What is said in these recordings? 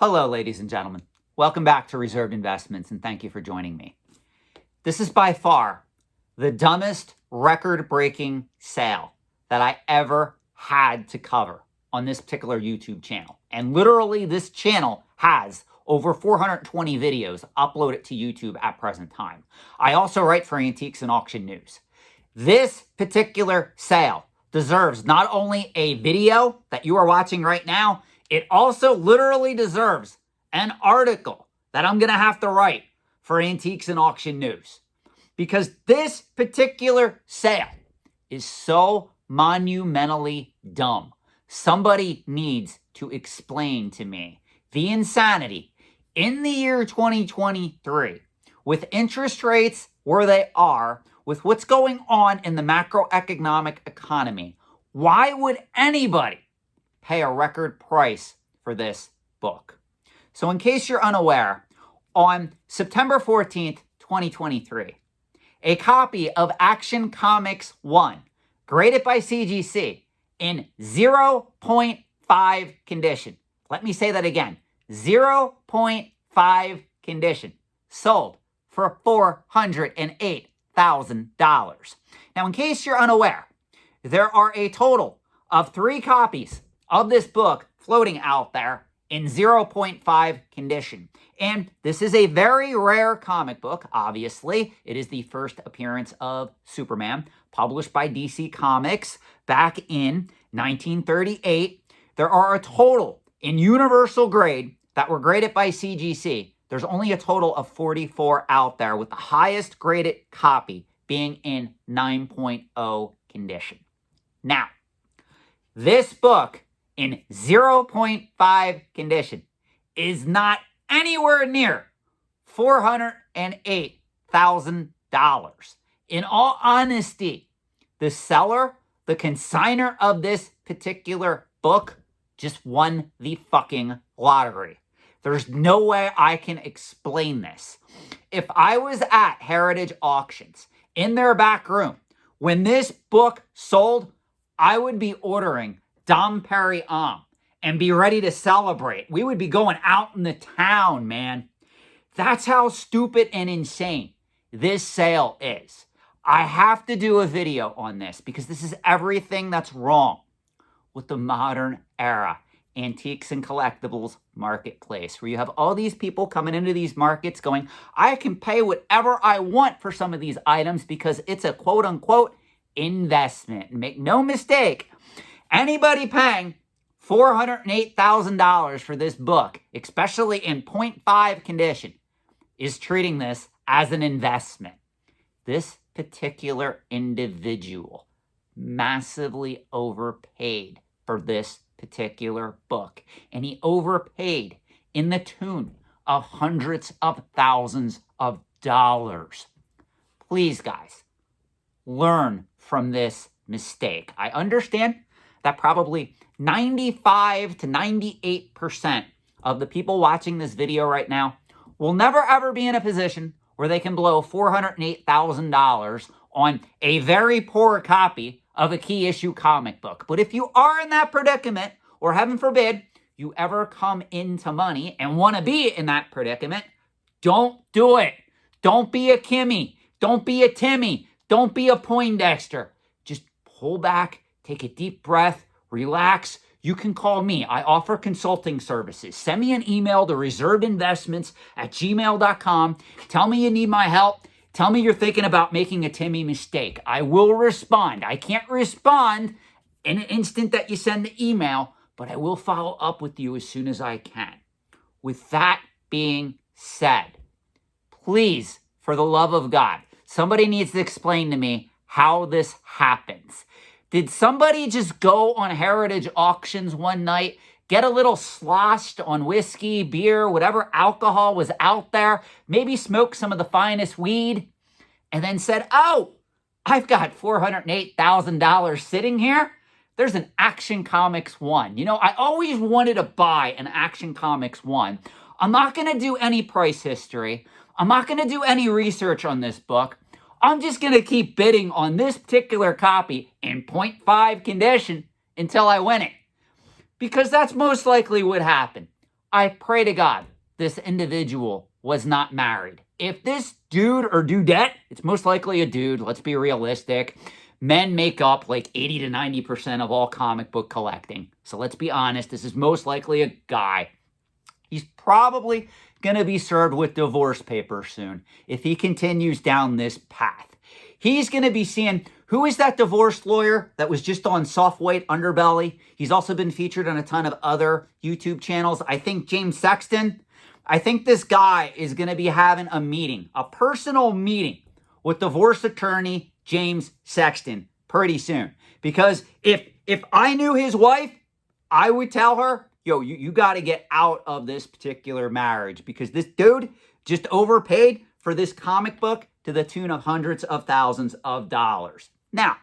Hello, ladies and gentlemen. Welcome back to Reserved Investments, and thank you for joining me. This is by far the dumbest record-breaking sale that I ever had to cover on this particular YouTube channel. And literally, this channel has over 420 videos uploaded to YouTube at present time. I also write for Antiques and Auction News. This particular sale deserves not only a video that you are watching right now, it also literally deserves an article that I'm going to have to write for Antiques and Auction News. Because this particular sale is so monumentally dumb. Somebody needs to explain to me the insanity in the year 2023, with interest rates where they are, with what's going on in the macroeconomic economy. Why would anybody pay a record price for this book? So in case you're unaware, on September 14th, 2023, a copy of Action Comics 1, graded by CGC in 0.5 condition. Let me say that again, 0.5 condition, sold for $408,000. Now, in case you're unaware, there are a total of 3 copies of this book floating out there in 0.5 condition. And this is a very rare comic book, obviously. It is the first appearance of Superman, published by DC Comics back in 1938. There are a total in universal grade that were graded by CGC. There's only a total of 44 out there, with the highest graded copy being in 9.0 condition. Now, this book in 0.5 condition is not anywhere near $408,000. In all honesty, the seller, the consignor of this particular book, just won the fucking lottery. There's no way I can explain this. If I was at Heritage Auctions in their back room when this book sold, I would be ordering Dom Perignon and be ready to celebrate. We would be going out in the town, man. That's how stupid and insane this sale is. I have to do a video on this because this is everything that's wrong with the modern era antiques and collectibles marketplace, where you have all these people coming into these markets going, I can pay whatever I want for some of these items because it's a quote-unquote investment. And make no mistake, anybody paying $408,000 for this book, especially in 0.5 condition, is treating this as an investment. This particular individual massively overpaid for this particular book, and he overpaid in the tune of hundreds of thousands of dollars. Please, guys, learn from this mistake. I understand that probably 95 to 98% of the people watching this video right now will never ever be in a position where they can blow $408,000 on a very poor copy of a key issue comic book. But if you are in that predicament, or heaven forbid, you ever come into money and want to be in that predicament, don't do it. Don't be a Kimmy. Don't be a Timmy. Don't be a Poindexter. Just pull back, take a deep breath, relax. You can call me. I offer consulting services. Send me an email to reservedinvestments@gmail.com. Tell me you need my help. Tell me you're thinking about making a Timmy mistake. I will respond. I can't respond in an instant that you send the email, but I will follow up with you as soon as I can. With that being said, please, for the love of God, somebody needs to explain to me how this happens. Did somebody just go on Heritage Auctions one night, get a little sloshed on whiskey, beer, whatever alcohol was out there, maybe smoke some of the finest weed, and then said, oh, I've got $408,000 sitting here. There's an Action Comics 1. You know, I always wanted to buy an Action Comics 1. I'm not going to do any price history. I'm not going to do any research on this book. I'm just going to keep bidding on this particular copy in 0.5 condition until I win it. Because that's most likely what happened. I pray to God this individual was not married. If this dude or dudette, it's most likely a dude, let's be realistic. Men make up like 80 to 90% of all comic book collecting. So let's be honest, this is most likely a guy. He's probably going to be served with divorce papers soon if he continues down this path. He's going to be seeing, who is that divorce lawyer that was just on Soft White Underbelly? He's also been featured on a ton of other YouTube channels. I think James Sexton. I think this guy is going to be having a meeting, a personal meeting with divorce attorney James Sexton pretty soon. Because if I knew his wife, I would tell her, yo, you got to get out of this particular marriage because this dude just overpaid for this comic book to the tune of hundreds of thousands of dollars. Now,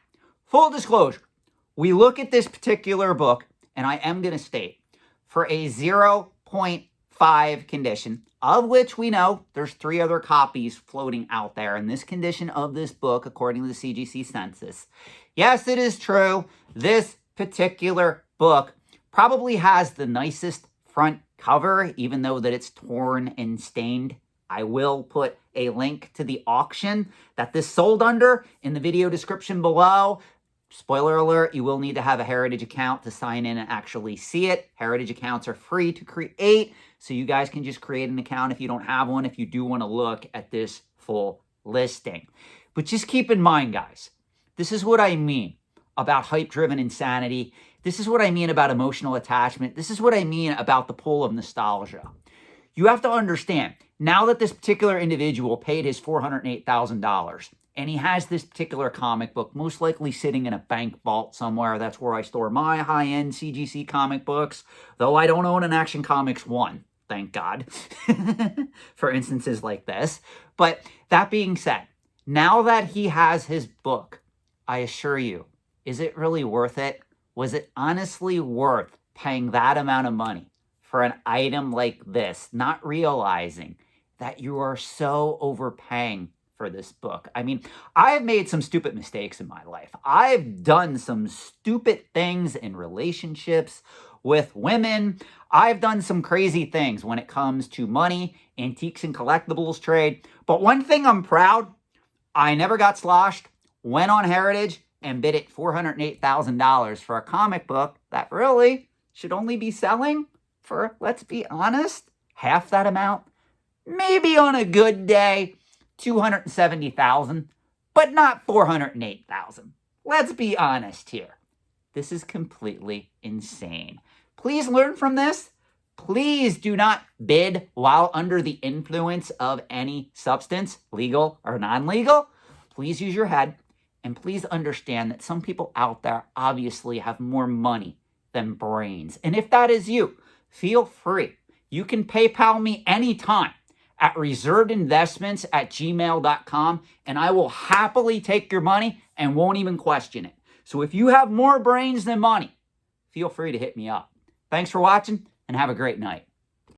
full disclosure, we look at this particular book, and I am going to state, for a 0.5 condition, of which we know there's 3 other copies floating out there in this condition of this book, according to the CGC census. Yes, it is true. This particular book probably has the nicest front cover, even though that it's torn and stained. I will put a link to the auction that this sold under in the video description below. Spoiler alert, you will need to have a Heritage account to sign in and actually see it. Heritage accounts are free to create, so you guys can just create an account if you don't have one, if you do want to look at this full listing. But just keep in mind, guys, this is what I mean about hype-driven insanity. This is what I mean about emotional attachment. This is what I mean about the pull of nostalgia. You have to understand, now that this particular individual paid his $408,000, and he has this particular comic book most likely sitting in a bank vault somewhere. That's where I store my high-end CGC comic books, though I don't own an Action Comics 1, thank God, for instances like this. But that being said, now that he has his book, I assure you, is it really worth it? Was it honestly worth paying that amount of money for an item like this, not realizing that you are so overpaying for this book? I mean, I've made some stupid mistakes in my life. I've done some stupid things in relationships with women. I've done some crazy things when it comes to money, antiques and collectibles trade. But one thing I'm proud, I never got sloshed, went on Heritage and bid it $408,000 for a comic book that really should only be selling for, let's be honest, half that amount. Maybe on a good day, $270,000, but not $408,000. Let's be honest here. This is completely insane. Please learn from this. Please do not bid while under the influence of any substance, legal or non-legal. Please use your head, and please understand that some people out there obviously have more money than brains. And if that is you, feel free. You can PayPal me anytime at reservedinvestments@gmail.com, and I will happily take your money and won't even question it. So if you have more brains than money, feel free to hit me up. Thanks for watching, and have a great night.